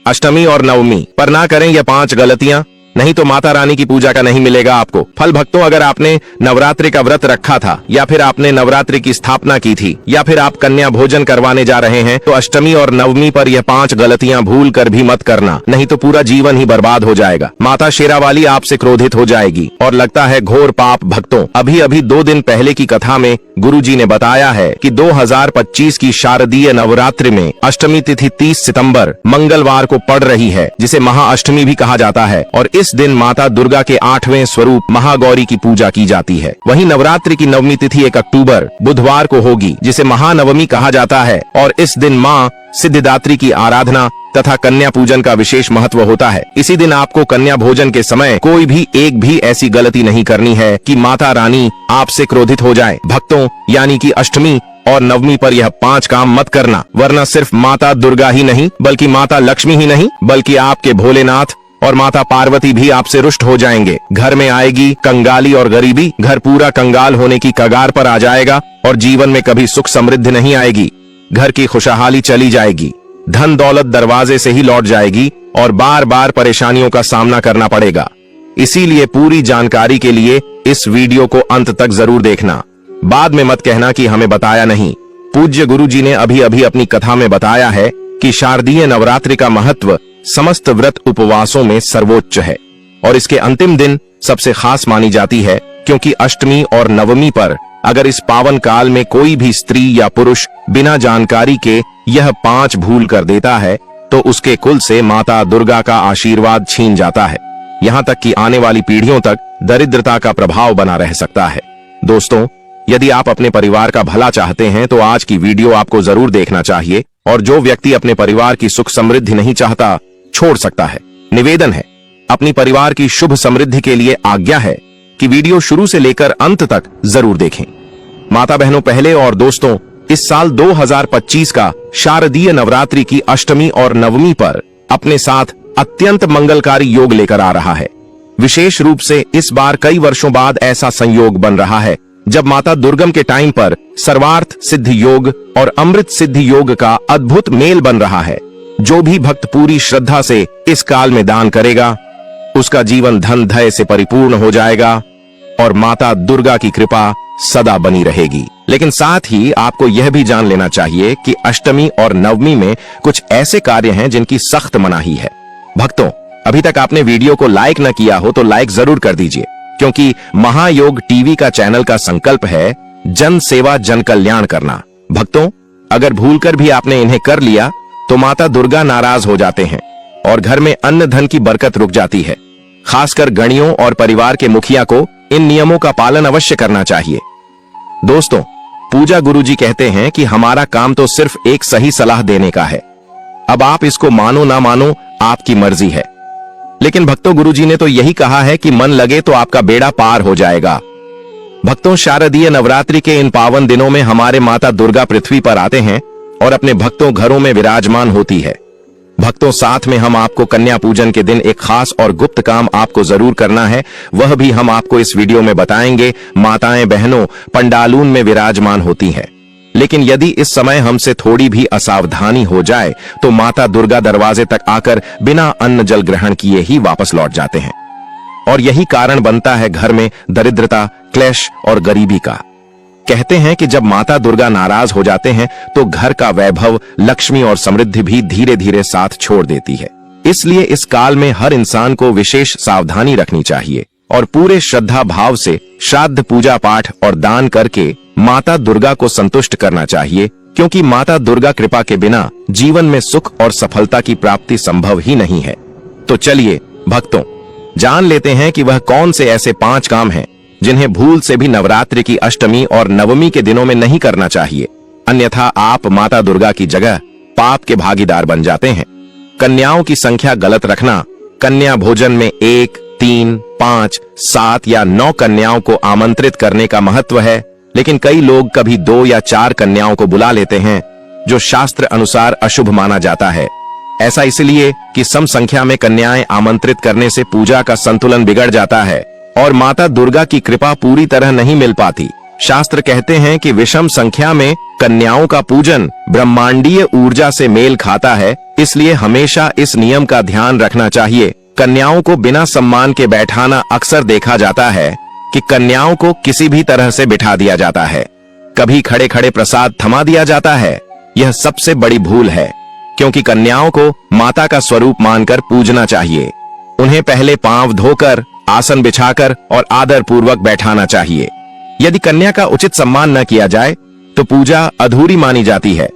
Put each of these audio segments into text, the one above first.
अष्टमी और नवमी पर ना करें ये 5 गलतियां, नहीं तो माता रानी की पूजा का नहीं मिलेगा आपको फल। भक्तों, अगर आपने नवरात्रि का व्रत रखा था या फिर आपने नवरात्रि की स्थापना की थी या फिर आप कन्या भोजन करवाने जा रहे हैं तो अष्टमी और नवमी पर यह 5 गलतियां भूल कर भी मत करना, नहीं तो पूरा जीवन ही बर्बाद हो जाएगा। माता शेरावाली आपसे क्रोधित हो जाएगी और लगता है घोर पाप। भक्तों, अभी अभी 2 दिन पहले की कथा में गुरुजी ने बताया है कि 2025 की शारदीय नवरात्रि में अष्टमी तिथि 30 सितंबर मंगलवार को पड़ रही है, जिसे महाअष्टमी भी कहा जाता है। और इस दिन माता दुर्गा के 8वें स्वरूप महागौरी की पूजा की जाती है। वहीं नवरात्रि की नवमी तिथि 1 अक्टूबर बुधवार को होगी, जिसे महानवमी कहा जाता है। और इस दिन माँ सिद्धिदात्री की आराधना तथा कन्या पूजन का विशेष महत्व होता है। इसी दिन आपको कन्या भोजन के समय कोई भी एक भी ऐसी गलती नहीं करनी है कि माता रानी आपसे क्रोधित हो जाए। भक्तों, यानी कि अष्टमी और नवमी पर यह 5 काम मत करना, वरना सिर्फ माता दुर्गा ही नहीं बल्कि माता लक्ष्मी ही नहीं बल्कि आपके भोलेनाथ और माता पार्वती भी आपसे रुष्ट हो जाएंगे। घर में आएगी कंगाली और गरीबी, घर पूरा कंगाल होने की कगार पर आ जाएगा और जीवन में कभी सुख समृद्धि नहीं आएगी। घर की खुशहाली चली जाएगी, धन दौलत दरवाजे से ही लौट जाएगी और बार बार परेशानियों का सामना करना पड़ेगा। इसीलिए पूरी जानकारी के लिए इस वीडियो को अंत तक जरूर देखना, बाद में मत कहना कि हमें बताया नहीं। पूज्य गुरुजी ने अभी अभी अपनी कथा में बताया है कि शारदीय नवरात्रि का महत्व समस्त व्रत उपवासों में सर्वोच्च है और इसके अंतिम दिन सबसे खास मानी जाती है, क्योंकि अष्टमी और नवमी पर अगर इस पावन काल में कोई भी स्त्री या पुरुष बिना जानकारी के यह 5 भूल कर देता है तो उसके कुल से माता दुर्गा का आशीर्वाद छीन जाता है, यहाँ तक कि आने वाली पीढ़ियों तक दरिद्रता का प्रभाव बना रह सकता है। दोस्तों, यदि आप अपने परिवार का भला चाहते हैं तो आज की वीडियो आपको जरूर देखना चाहिए, और जो व्यक्ति अपने परिवार की सुख समृद्धि नहीं चाहता छोड़ सकता है। निवेदन है, अपनी परिवार की शुभ समृद्धि के लिए आज्ञा है कि वीडियो शुरू से लेकर अंत तक जरूर देखें। माता बहनों, पहले और दोस्तों, इस साल 2025 का शारदीय नवरात्रि की अष्टमी और नवमी पर अपने साथ अत्यंत मंगलकारी योग लेकर आ रहा है। विशेष रूप से इस बार कई वर्षों बाद ऐसा संयोग बन रहा है जब माता दुर्गम के टाइम पर सर्वार्थ सिद्धि योग और अमृत सिद्धि योग का अद्भुत मेल बन रहा है। जो भी भक्त पूरी श्रद्धा से इस काल में दान करेगा उसका जीवन धन धय से परिपूर्ण हो जाएगा और माता दुर्गा की कृपा सदा बनी रहेगी। लेकिन साथ ही आपको यह भी जान लेना चाहिए कि अष्टमी और नवमी में कुछ ऐसे कार्य हैं जिनकी सख्त मनाही है। भक्तों, अभी तक आपने वीडियो को लाइक न किया हो तो लाइक जरूर कर दीजिए, क्योंकि महायोग टीवी का चैनल का संकल्प है जन सेवा जन कल्याण करना। भक्तों, अगर भूलकर भी आपने इन्हें कर लिया तो माता दुर्गा नाराज हो जाते हैं और घर में अन्न धन की बरकत रुक जाती है। खासकर गणियों और परिवार के मुखिया को इन नियमों का पालन अवश्य करना चाहिए। दोस्तों, पूजा गुरुजी कहते हैं कि हमारा काम तो सिर्फ एक सही सलाह देने का है। अब आप इसको मानो ना मानो आपकी मर्जी है, लेकिन भक्तों, गुरुजी ने तो यही कहा है कि मन लगे तो आपका बेड़ा पार हो जाएगा। भक्तों, शारदीय नवरात्रि के इन पावन दिनों में हमारे माता दुर्गा पृथ्वी पर आते हैं और अपने भक्तों घरों में विराजमान होती है। भक्तों, साथ में हम आपको कन्या पूजन के दिन एक खास और गुप्त काम आपको जरूर करना है, वह भी हम आपको इस वीडियो में बताएंगे। माताएं बहनों पंडालून में विराजमान होती हैं, लेकिन यदि इस समय हमसे थोड़ी भी असावधानी हो जाए तो माता दुर्गा दरवाजे तक आकर बिना अन्न जल ग्रहण किए ही वापस लौट जाते हैं और यही कारण बनता है घर में दरिद्रता, क्लेश और गरीबी का। कहते हैं कि जब माता दुर्गा नाराज हो जाते हैं तो घर का वैभव, लक्ष्मी और समृद्धि भी धीरे धीरे साथ छोड़ देती है। इसलिए इस काल में हर इंसान को विशेष सावधानी रखनी चाहिए और पूरे श्रद्धा भाव से श्राद्ध, पूजा पाठ और दान करके माता दुर्गा को संतुष्ट करना चाहिए, क्योंकि माता दुर्गा कृपा के बिना जीवन में सुख और सफलता की प्राप्ति संभव ही नहीं है। तो चलिए भक्तों, जान लेते हैं कि वह कौन से ऐसे 5 काम हैं जिन्हें भूल से भी नवरात्रि की अष्टमी और नवमी के दिनों में नहीं करना चाहिए, अन्यथा आप माता दुर्गा की जगह पाप के भागीदार बन जाते हैं। कन्याओं की संख्या गलत रखना। कन्या भोजन में 1, 3, 5, 7 या 9 कन्याओं को आमंत्रित करने का महत्व है, लेकिन कई लोग कभी 2 या 4 कन्याओं को बुला लेते हैं, जो शास्त्र अनुसार अशुभ माना जाता है। ऐसा इसलिए कि सम संख्या में कन्याएं आमंत्रित करने से पूजा का संतुलन बिगड़ जाता है और माता दुर्गा की कृपा पूरी तरह नहीं मिल पाती। शास्त्र कहते हैं कि विषम संख्या में कन्याओं का पूजन ब्रह्मांडीय ऊर्जा से मेल खाता है, इसलिए हमेशा इस नियम का ध्यान रखना चाहिए। कन्याओं को बिना सम्मान के बैठाना अक्सर देखा जाता है कि कन्याओं को किसी भी तरह से बिठा दिया जाता है, कभी खड़े खड़े प्रसाद थमा दिया जाता है। यह सबसे बड़ी भूल है, क्योंकि कन्याओं को माता का स्वरूप मानकर पूजना चाहिए। उन्हें पहले पांव धोकर, आसन बिछाकर और आदर पूर्वक बैठाना चाहिए। यदि कन्या का उचित सम्मान न किया जाए तो पूजा अधूरी मानी जाती है।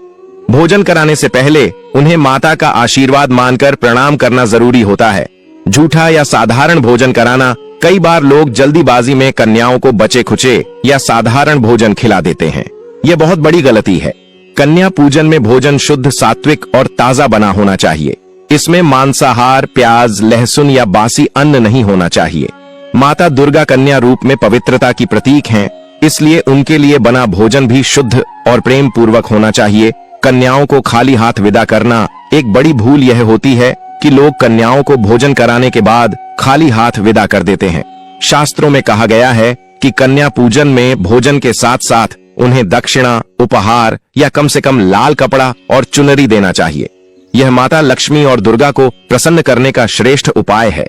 भोजन कराने से पहले उन्हें माता का आशीर्वाद मानकर प्रणाम करना जरूरी होता है। झूठा या साधारण भोजन कराना, कई बार लोग जल्दीबाजी में कन्याओं को बचे खुचे या साधारण भोजन खिला देते हैं। यह बहुत बड़ी गलती है। कन्या पूजन में भोजन शुद्ध, सात्विक और ताजा बना होना चाहिए। इसमें मांसाहार, प्याज, लहसुन या बासी अन्न नहीं होना चाहिए। माता दुर्गा कन्या रूप में पवित्रता की प्रतीक हैं, इसलिए उनके लिए बना भोजन भी शुद्ध और प्रेम पूर्वक होना चाहिए। कन्याओं को खाली हाथ विदा करना एक बड़ी भूल यह होती है कि लोग कन्याओं को भोजन कराने के बाद खाली हाथ विदा कर देते हैं। शास्त्रों में कहा गया है कि कन्या पूजन में भोजन के साथ साथ उन्हें दक्षिणा, उपहार या कम से कम लाल कपड़ा और चुनरी देना चाहिए। यह माता लक्ष्मी और दुर्गा को प्रसन्न करने का श्रेष्ठ उपाय है।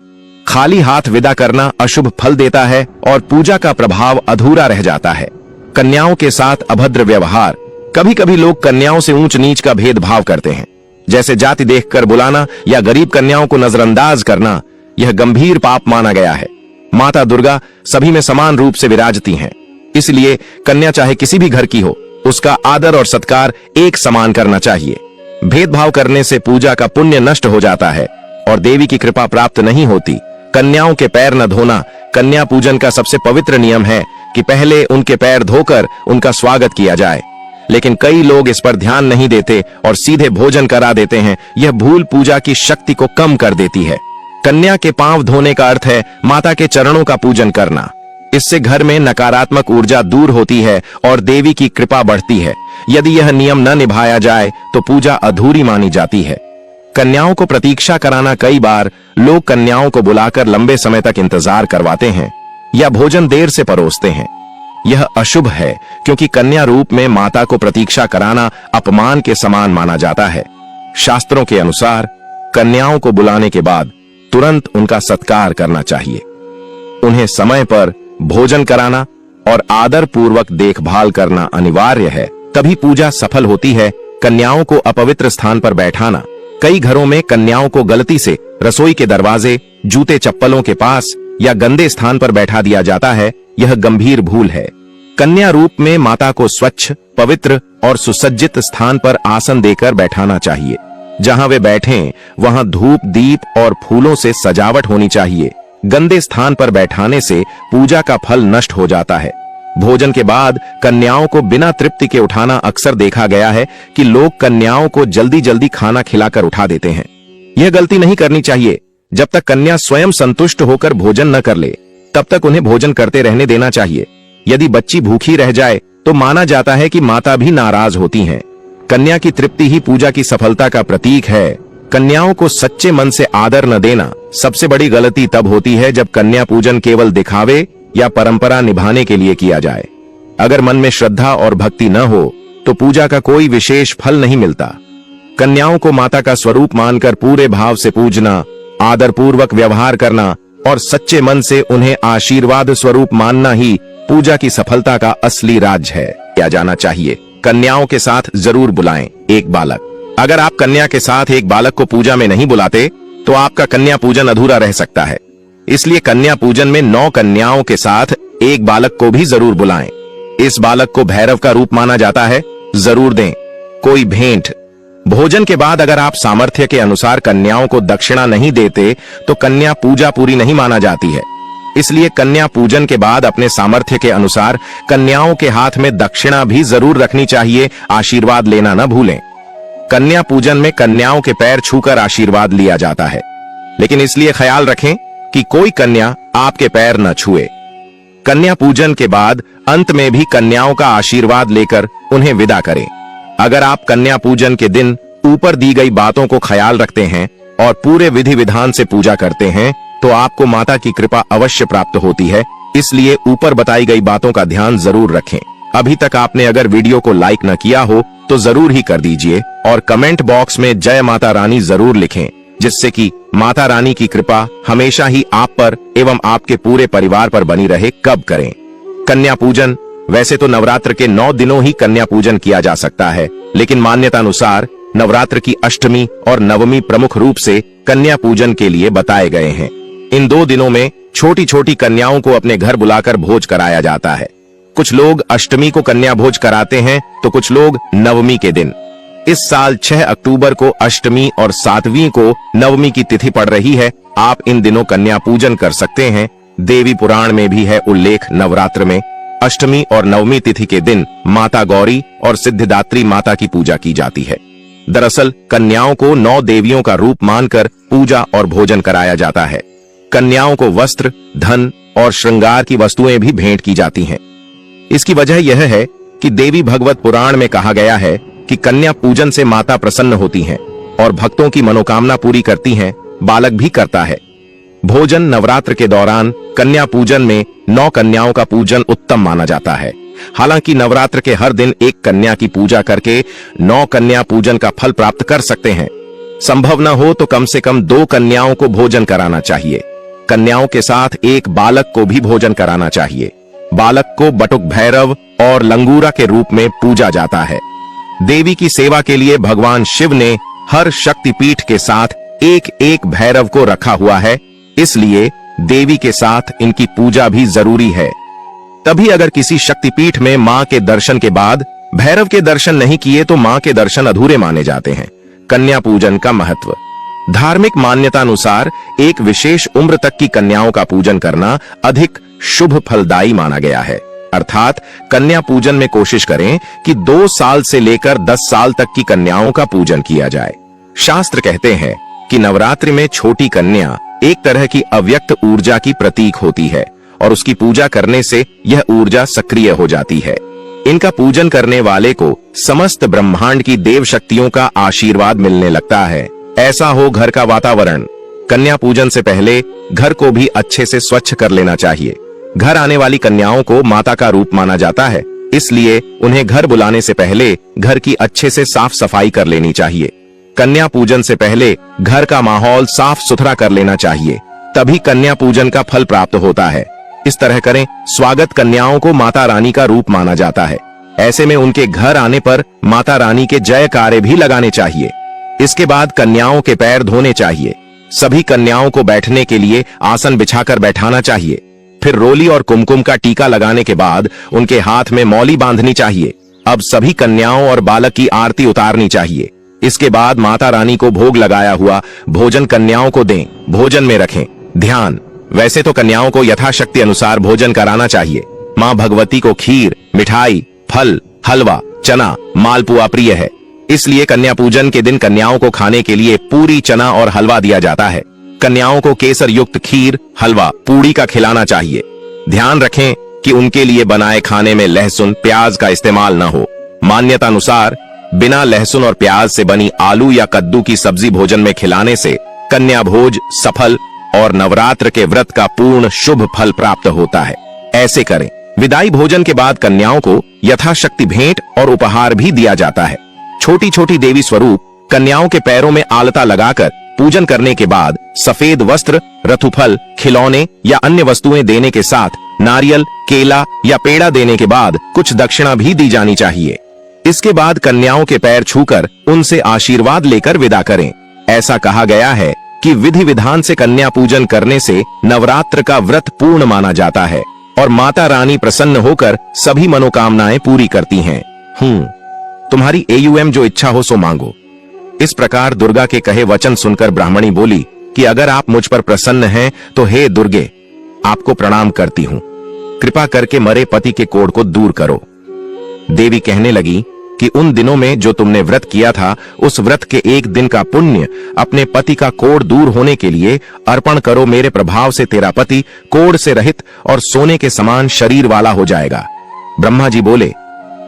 खाली हाथ विदा करना अशुभ फल देता है और पूजा का प्रभाव अधूरा रह जाता है। कन्याओं के साथ अभद्र व्यवहार, कभी कभी लोग कन्याओं से ऊंच नीच का भेदभाव करते हैं, जैसे जाति देखकर बुलाना या गरीब कन्याओं को नजरअंदाज करना। यह गंभीर पाप माना गया है। माता दुर्गा सभी में समान रूप से विराजती हैं, इसलिए कन्या चाहे किसी भी घर की हो, उसका आदर और सत्कार एक समान करना चाहिए। भेदभाव करने से पूजा का पुण्य नष्ट हो जाता है और देवी की कृपा प्राप्त नहीं होती। कन्याओं के पैर न धोना कन्या पूजन का सबसे पवित्र नियम है कि पहले उनके पैर धोकर उनका स्वागत किया जाए, लेकिन कई लोग इस पर ध्यान नहीं देते और सीधे भोजन करा देते हैं। यह भूल पूजा की शक्ति को कम कर देती है। कन्या के पांव धोने का अर्थ है माता के चरणों का पूजन करना। इससे घर में नकारात्मक ऊर्जा दूर होती है और देवी की कृपा बढ़ती है। यदि यह नियम न निभाया जाए तो पूजा अधूरी मानी जाती है। कन्याओं को प्रतीक्षा कराना, कई बार लोग कन्याओं को बुलाकर लंबे समय तक इंतजार करवाते हैं या भोजन देर से परोसते हैं। यह अशुभ है, क्योंकि कन्या रूप में माता को प्रतीक्षा कराना अपमान के समान माना जाता है। शास्त्रों के अनुसार कन्याओं को बुलाने के बाद तुरंत उनका सत्कार करना चाहिए। उन्हें समय पर भोजन कराना और आदर पूर्वक देखभाल करना अनिवार्य है, तभी पूजा सफल होती है। कन्याओं को अपवित्र स्थान पर बैठाना, कई घरों में कन्याओं को गलती से रसोई के दरवाजे, जूते चप्पलों के पास या गंदे स्थान पर बैठा दिया जाता है। यह गंभीर भूल है। कन्या रूप में माता को स्वच्छ, पवित्र और सुसज्जित स्थान पर आसन देकर बैठाना चाहिए। जहां वे बैठें वहां धूप, दीप और फूलों से सजावट होनी चाहिए। गंदे स्थान पर बैठाने से पूजा का फल नष्ट हो जाता है। भोजन के बाद कन्याओं को बिना तृप्ति के उठाना अक्सर देखा गया है कि लोग कन्याओं को जल्दी जल्दी खाना खिलाकर उठा देते हैं। यह गलती नहीं करनी चाहिए। जब तक कन्या स्वयं संतुष्ट होकर भोजन न कर ले, तब तक उन्हें भोजन करते रहने देना चाहिए। यदि बच्ची भूखी रह जाए तो माना जाता है कि माता भी नाराज होती हैं। कन्या की तृप्ति ही पूजा की सफलता का प्रतीक है। कन्याओं को सच्चे मन से आदर न देना सबसे बड़ी गलती तब होती है जब कन्या पूजन केवल दिखावे या परंपरा निभाने के लिए किया जाए। अगर मन में श्रद्धा और भक्ति न हो तो पूजा का कोई विशेष फल नहीं मिलता। कन्याओं को माता का स्वरूप मानकर पूरे भाव से पूजना, आदर पूर्वक व्यवहार करना और सच्चे मन से उन्हें आशीर्वाद स्वरूप मानना ही पूजा की सफलता का असली राज है। किया जाना चाहिए। कन्याओं के साथ जरूर बुलाएं एक बालक। अगर आप कन्या के साथ एक बालक को पूजा में नहीं बुलाते तो आपका कन्या पूजन अधूरा रह सकता है। इसलिए कन्या पूजन में 9 कन्याओं के साथ एक बालक को भी जरूर बुलाएं। इस बालक को भैरव का रूप माना जाता है, जरूर दें। कोई भेंट। भोजन के बाद अगर आप सामर्थ्य के अनुसार कन्याओं को दक्षिणा नहीं देते तो कन्या पूजा पूरी नहीं माना जाती है। इसलिए कन्या पूजन के बाद अपने सामर्थ्य के अनुसार कन्याओं के हाथ में दक्षिणा भी जरूर रखनी चाहिए। आशीर्वाद लेना न भूलें। कन्या पूजन में कन्याओं के पैर छूकर आशीर्वाद लिया जाता है, लेकिन इसलिए ख्याल रखें कि कोई कन्या आपके पैर न छुए। कन्या पूजन के बाद अंत में भी कन्याओं का आशीर्वाद लेकर उन्हें विदा करें। अगर आप कन्या पूजन के दिन ऊपर दी गई बातों को ख्याल रखते हैं और पूरे विधि विधान से पूजा करते हैं तो आपको माता की कृपा अवश्य प्राप्त होती है। इसलिए ऊपर बताई गई बातों का ध्यान जरूर रखें। अभी तक आपने अगर वीडियो को लाइक न किया हो तो जरूर ही कर दीजिए और कमेंट बॉक्स में जय माता रानी जरूर लिखें, जिससे कि माता रानी की कृपा हमेशा ही आप पर एवं आपके पूरे परिवार पर बनी रहे। कब करें कन्या पूजन? वैसे तो नवरात्र के 9 दिनों ही कन्या पूजन किया जा सकता है, लेकिन मान्यता अनुसार नवरात्र की अष्टमी और नवमी प्रमुख रूप से कन्या पूजन के लिए बताए गए हैं। इन 2 दिनों में छोटी छोटी कन्याओं को अपने घर बुलाकर भोज कराया जाता है। कुछ लोग अष्टमी को कन्या भोज कराते हैं तो कुछ लोग नवमी के दिन। इस साल 6 अक्टूबर को अष्टमी और 7वीं को नवमी की तिथि पड़ रही है। आप इन दिनों कन्या पूजन कर सकते हैं। देवी पुराण में भी है उल्लेख। नवरात्र में अष्टमी और नवमी तिथि के दिन माता गौरी और सिद्धिदात्री माता की पूजा की जाती है। दरअसल कन्याओं को 9 देवियों का रूप मानकर पूजा और भोजन कराया जाता है। कन्याओं को वस्त्र, धन और श्रृंगार की वस्तुएं भी भेंट की जाती हैं। इसकी वजह यह है कि देवी भगवत पुराण में कहा गया है कि कन्या पूजन से माता प्रसन्न होती हैं और भक्तों की मनोकामना पूरी करती हैं। बालक भी करता है। भोजन नवरात्र के दौरान कन्या पूजन में 9 कन्याओं का पूजन उत्तम माना जाता है। हालांकि नवरात्र के हर दिन एक कन्या की पूजा करके 9 कन्या पूजन का फल प्राप्त कर सकते हैं। संभव न हो तो कम से कम 2 कन्याओं को भोजन कराना चाहिए। कन्याओं के साथ एक बालक को भी भोजन कराना चाहिए। बालक को बटुक भैरव और लंगूरा के रूप में पूजा जाता है। देवी की सेवा के लिए भगवान शिव ने हर शक्तिपीठ के साथ एक एक भैरव को रखा हुआ है, इसलिए देवी के साथ इनकी पूजा भी जरूरी है। तभी अगर किसी शक्तिपीठ में मां के दर्शन के बाद भैरव के दर्शन नहीं किए तो मां के दर्शन अधूरे माने जाते हैं। कन्या पूजन का महत्व। धार्मिक मान्यता अनुसार एक विशेष उम्र तक की कन्याओं का पूजन करना अधिक शुभ फलदायी माना गया है। अर्थात कन्या पूजन में कोशिश करें कि 2 साल से लेकर 10 साल तक की कन्याओं का पूजन किया जाए। शास्त्र कहते हैं कि नवरात्रि में छोटी कन्या एक तरह की अव्यक्त ऊर्जा की प्रतीक होती है और उसकी पूजा करने से यह ऊर्जा सक्रिय हो जाती है। इनका पूजन करने वाले को समस्त ब्रह्मांड की देव शक्तियों का आशीर्वाद मिलने लगता है। ऐसा हो घर का वातावरण। कन्या पूजन से पहले घर को भी अच्छे से स्वच्छ कर लेना चाहिए। घर आने वाली कन्याओं को माता का रूप माना जाता है, इसलिए उन्हें घर बुलाने से पहले घर की अच्छे से साफ सफाई कर लेनी चाहिए। कन्या पूजन से पहले घर का माहौल साफ सुथरा कर लेना चाहिए, तभी कन्या पूजन का फल प्राप्त होता है। इस तरह करें। स्वागत कन्याओं को माता रानी का रूप माना जाता है। ऐसे में उनके घर आने पर माता रानी के जयकारे भी लगाने चाहिए। इसके बाद कन्याओं के पैर धोने चाहिए। सभी कन्याओं को बैठने के लिए आसन बिछाकर बैठाना चाहिए। फिर रोली और कुमकुम का टीका लगाने के बाद उनके हाथ में मौली बांधनी चाहिए। अब सभी कन्याओं और बालक की आरती उतारनी चाहिए। इसके बाद माता रानी को भोग लगाया हुआ भोजन कन्याओं को दें, भोजन में रखें। ध्यान, वैसे तो कन्याओं को यथाशक्ति अनुसार भोजन कराना चाहिए। मां भगवती को खीर, मिठाई, फल, हलवा, चना, मालपुआ प्रिय है, इसलिए कन्या पूजन के दिन कन्याओं को खाने के लिए पूरी, चना और हलवा दिया जाता है। कन्याओं को केसर युक्त खीर, हलवा, पूड़ी का खिलाना चाहिए। ध्यान रखें कि उनके लिए बनाए खाने में लहसुन, प्याज का इस्तेमाल न हो। मान्यता अनुसार बिना लहसुन और प्याज से बनी आलू या कद्दू की सब्जी भोजन में खिलाने से कन्या भोज सफल और नवरात्र के व्रत का पूर्ण शुभ फल प्राप्त होता है। ऐसे करें। विदाई भोजन के बाद कन्याओं को यथाशक्ति भेंट और उपहार भी दिया जाता है। छोटी छोटी देवी स्वरूप कन्याओं के पैरों में आलता लगाकर पूजन करने के बाद सफेद वस्त्र, रथुफल, खिलौने या अन्य वस्तुएं देने के साथ नारियल, केला या पेड़ा देने के बाद कुछ दक्षिणा भी दी जानी चाहिए। इसके बाद कन्याओं के पैर छूकर उनसे आशीर्वाद लेकर विदा करें। ऐसा कहा गया है कि विधि विधान से कन्या पूजन करने से नवरात्र का व्रत पूर्ण माना जाता है और माता रानी प्रसन्न होकर सभी मनोकामनाएं पूरी करती हैं। तुम्हारी AUM जो इच्छा हो सो मांगो। इस प्रकार दुर्गा के कहे वचन सुनकर ब्राह्मणी बोली कि अगर आप मुझ पर प्रसन्न हैं तो हे दुर्गे, आपको प्रणाम करती हूं। कृपा करके मरे पति के कोढ़ को दूर करो। देवी कहने लगी कि उन दिनों में जो तुमने व्रत किया था, उस व्रत के एक दिन का पुण्य अपने पति का कोढ़ दूर होने के लिए अर्पण करो। मेरे प्रभाव से तेरा पति कोढ़ से रहित और सोने के समान शरीर वाला हो जाएगा। ब्रह्मा जी बोले।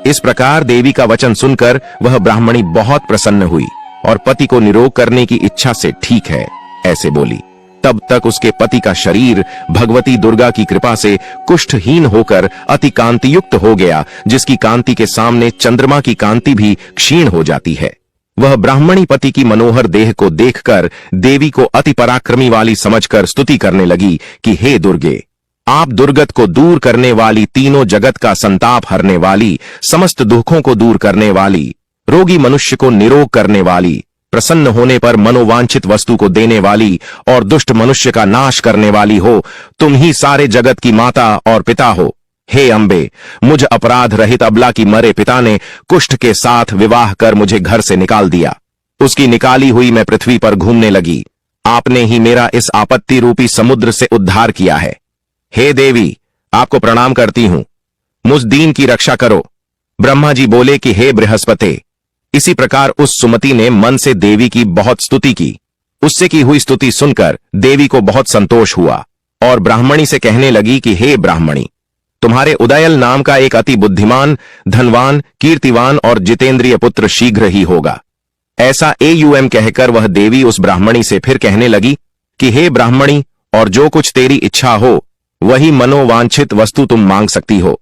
इस प्रकार देवी का वचन सुनकर वह ब्राह्मणी बहुत प्रसन्न हुई और पति को निरोग करने की इच्छा से ठीक है ऐसे बोली। तब तक उसके पति का शरीर भगवती दुर्गा की कृपा से कुष्ठहीन होकर अति कांतियुक्त हो गया, जिसकी कांति के सामने चंद्रमा की कांति भी क्षीण हो जाती है। वह ब्राह्मणी पति की मनोहर देह को देखकर देवी को अति पराक्रमी वाली समझकर स्तुति करने लगी कि हे दुर्गे, आप दुर्गत को दूर करने वाली, तीनों जगत का संताप हरने वाली, समस्त दुखों को दूर करने वाली, रोगी मनुष्य को निरोग करने वाली, प्रसन्न होने पर मनोवांछित वस्तु को देने वाली और दुष्ट मनुष्य का नाश करने वाली हो। तुम ही सारे जगत की माता और पिता हो। हे अम्बे, मुझ अपराध रहित अबला की मरे पिता ने कुष्ठ के साथ विवाह कर मुझे घर से निकाल दिया। उसकी निकाली हुई मैं पृथ्वी पर घूमने लगी। आपने ही मेरा इस आपत्ति रूपी समुद्र से उद्धार किया है। हे देवी, आपको प्रणाम करती हूं। मुझ दीन की रक्षा करो। ब्रह्मा जी बोले कि हे बृहस्पति। इसी प्रकार उस सुमति ने मन से देवी की बहुत स्तुति की। उससे की हुई स्तुति सुनकर देवी को बहुत संतोष हुआ और ब्राह्मणी से कहने लगी कि हे ब्राह्मणी, तुम्हारे उदयल नाम का एक अति बुद्धिमान, धनवान, कीर्तिवान और जितेंद्रिय पुत्र शीघ्र ही होगा। ऐसा एयुएम कहकर वह देवी उस ब्राह्मणी से फिर कहने लगी कि हे ब्राह्मणी, और जो कुछ तेरी इच्छा हो वही मनोवांछित वस्तु तुम मांग सकती हो।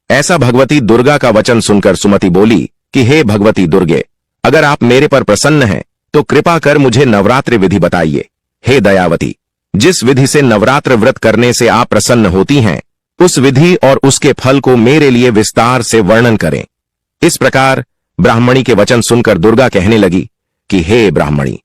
ऐसा भगवती दुर्गा का वचन सुनकर सुमति बोली कि हे भगवती दुर्गे, अगर आप मेरे पर प्रसन्न हैं तो कृपा कर मुझे नवरात्रि विधि बताइए। हे दयावती, जिस विधि से नवरात्र व्रत करने से आप प्रसन्न होती हैं, उस विधि और उसके फल को मेरे लिए विस्तार से वर्णन करें। इस प्रकार ब्राह्मणी के वचन सुनकर दुर्गा कहने लगी कि हे ब्राह्मणी,